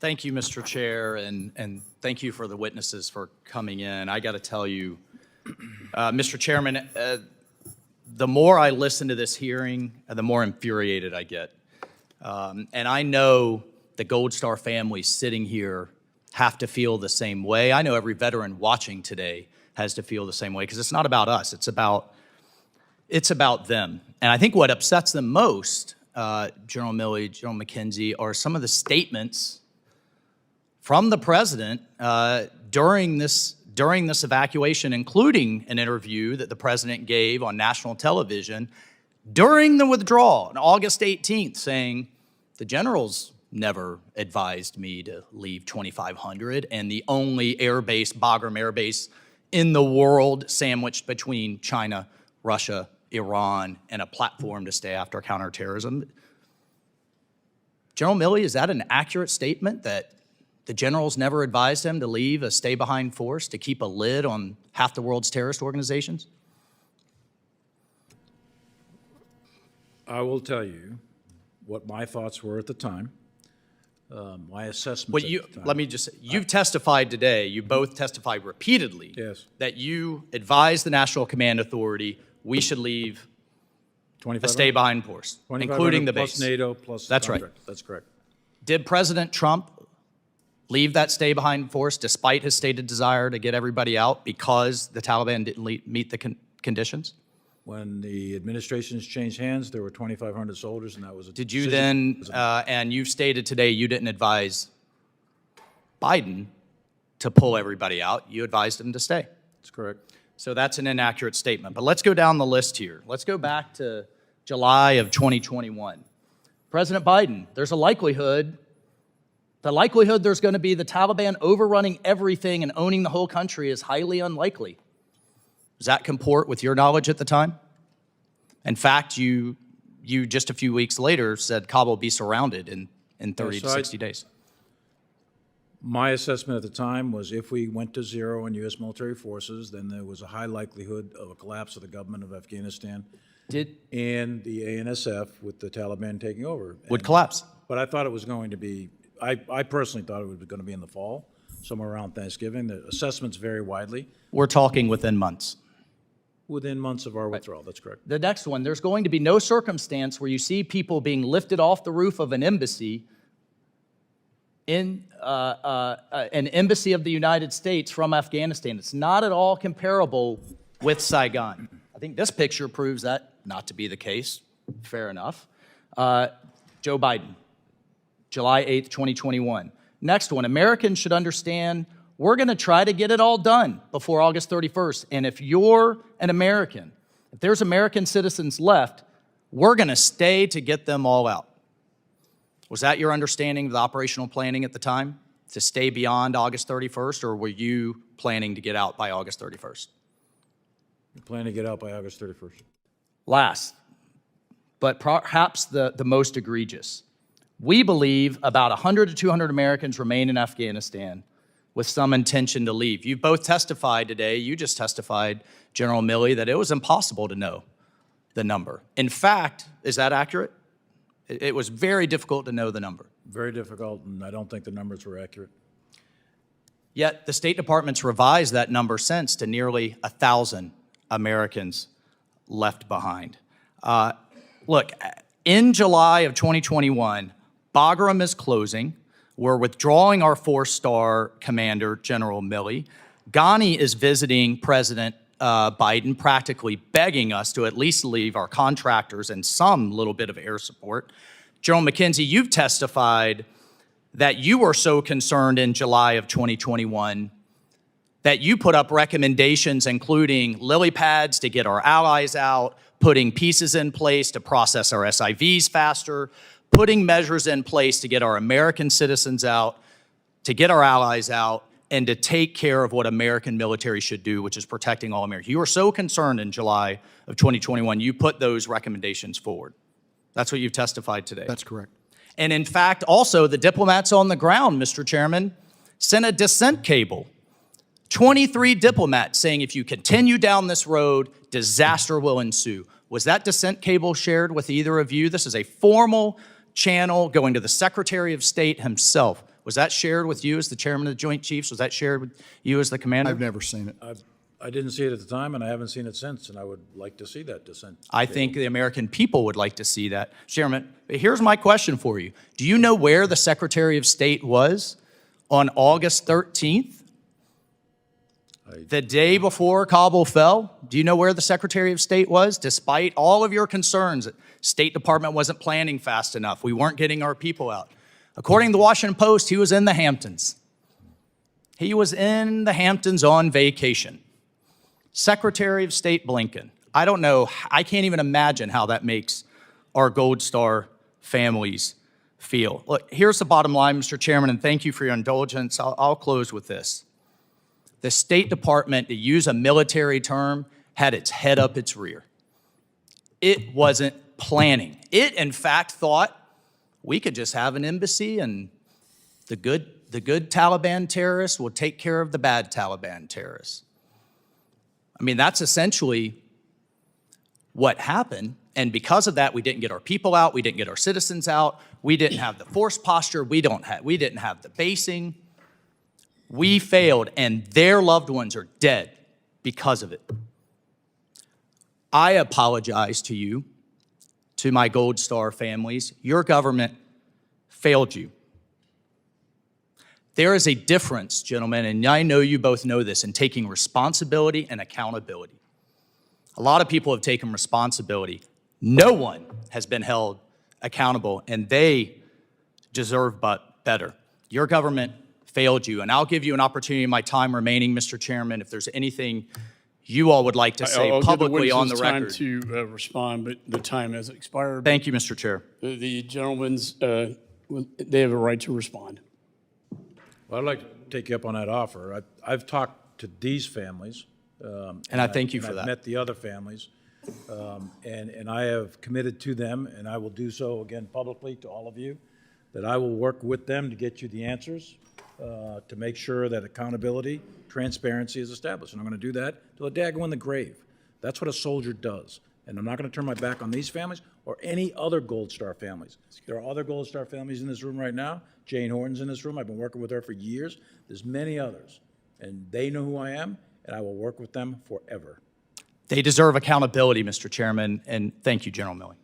Thank you, Mr. Chair, and thank you for the witnesses for coming in. I got to tell you, Mr. Chairman, the more I listen to this hearing, the more infuriated I get. And I know the Gold Star families sitting here have to feel the same way. I know every veteran watching today has to feel the same way, because it's not about us, it's about them. And I think what upsets them most, General Milley, General McKenzie, are some of the statements from the president during this evacuation, including an interview that the president gave on national television during the withdrawal on August 18th, saying the generals never advised me to leave 2,500, and the only airbase, Bagram Air Base, in the world sandwiched between China, Russia, Iran, and a platform to stay after counterterrorism. General Milley, is that an accurate statement that the generals never advised him to leave a stay-behind force to keep a lid on half the world's terrorist organizations? I will tell you what my thoughts were at the time, my assessments Well, at the time. let me just say, you've testified today, you both testified repeatedly, Yes. that you advised the National Command Authority we should leave a stay-behind force, including the base. Plus NATO, plus That's contract. right. That's correct. Did President Trump leave that stay-behind force despite his stated desire to get everybody out because the Taliban didn't meet the conditions? When the administrations changed hands, there were 2,500 soldiers, and that was a Did you decision. then, and you've stated today you didn't advise Biden to pull everybody out, you advised him to stay. That's correct. So that's an inaccurate statement. But let's go down the list here. Let's go back to July of 2021. President Biden, there's a likelihood, there's going to be the Taliban overrunning everything and owning the whole country is highly unlikely. Does that comport with your knowledge at the time? In fact, you just a few weeks later said Kabul will be surrounded in 30 to 60 days. My assessment at the time was if we went to zero in U.S. military forces, then there was a high likelihood of a collapse of the government of Afghanistan and the ANSF with the Taliban taking over. Would collapse. But I thought it was going to be, I personally thought it was going to be in the fall, somewhere around Thanksgiving. The assessments vary widely. We're talking within months. Within months of our withdrawal, that's correct. The next one, there's going to be no circumstance where you see people being lifted off the roof of an embassy in an embassy of the United States from Afghanistan. It's not at all comparable with Saigon. I think this picture proves that not to be the case. Fair enough. Joe Biden, July 8th, 2021. Next one, Americans should understand we're going to try to get it all done before August 31st. And if you're an American, if there's American citizens left, we're going to stay to get them all out. Was that your understanding of the operational planning at the time, to stay beyond August 31st, or were you planning to get out by August 31st? We plan to get out by August 31st. Last, but perhaps the most egregious. We believe about 100 to 200 Americans remain in Afghanistan with some intention to leave. You both testified today, you just testified, General Milley, that it was impossible to know the number. In fact, is that accurate? It was very difficult to know the number. Very difficult, and I don't think the numbers were accurate. Yet the State Department's revised that number since to nearly 1,000 Americans left behind. Look, in July of 2021, Bagram is closing. We're withdrawing our four-star commander, General Milley. Ghani is visiting President Biden, practically begging us to at least leave our contractors and some little bit of air support. General McKenzie, you've testified that you were so concerned in July of 2021 that you put up recommendations including lily pads to get our allies out, putting pieces in place to process our SIVs faster, putting measures in place to get our American citizens out, to get our allies out, and to take care of what American military should do, which is protecting all Americans. You were so concerned in July of 2021, you put those recommendations forward. That's what you've testified today. That's correct. And in fact, also, the diplomats on the ground, Mr. Chairman, sent a dissent cable. 23 diplomats saying if you continue down this road, disaster will ensue. Was that dissent cable shared with either of you? This is a formal channel going to the Secretary of State himself Was that shared with you as the chairman of the Joint Chiefs? Was that shared with you as the commander? I've never seen it. I didn't see it at the time, and I haven't seen it since, and I would like to see that dissent. I think the American people would like to see that. Chairman, here's my question for you. Do you know where the Secretary of State was on August 13th? The day before Kabul fell? Do you know where the Secretary of State was? Despite all of your concerns that State Department wasn't planning fast enough, we weren't getting our people out. According to the Washington Post, he was in the Hamptons. He was in the Hamptons on vacation. Secretary of State Blinken. I don't know, I can't even imagine how that makes our Gold Star families feel. Look, here's the bottom line, Mr. Chairman, and thank you for your indulgence. I'll close with this. The State Department, to use a military term, had its head up its rear. It wasn't planning. It, in fact, thought we could just have an embassy and the good Taliban terrorists will take care of the bad Taliban terrorists. I mean, that's essentially what happened. And because of that, we didn't get our people out. We didn't get our citizens out. We didn't have the force posture. We didn't have the basing. We failed, and their loved ones are dead because of it. I apologize to you, to my Gold Star families. Your government failed you. There is a difference, gentlemen, and I know you both know this, in taking responsibility and accountability. A lot of people have taken responsibility. No one has been held accountable, and they deserve but better. Your government failed you, and I'll give you an opportunity in my time remaining, Mr. Chairman, if there's anything you all would like to say publicly on the record. I'll give the witnesses time to respond, but the time has expired. Thank you, Mr. Chair. The gentlemen's, they have a right to respond. Well, I'd like to take you up on that offer. I've talked to these families. And I thank you for that. I've met the other families, and I have committed to them, and I will do so again publicly to all of you, that I will work with them to get you the answers, to make sure that accountability, transparency is established. And I'm going to do that till the day I go in the grave. That's what a soldier does. And I'm not going to turn my back on these families or any other Gold Star families. There are other Gold Star families in this room right now. Jane Horton's in this room. I've been working with her for years. There's many others. And they know who I am, and I will work with them forever. They deserve accountability, Mr. Chairman, and thank you, General Milley.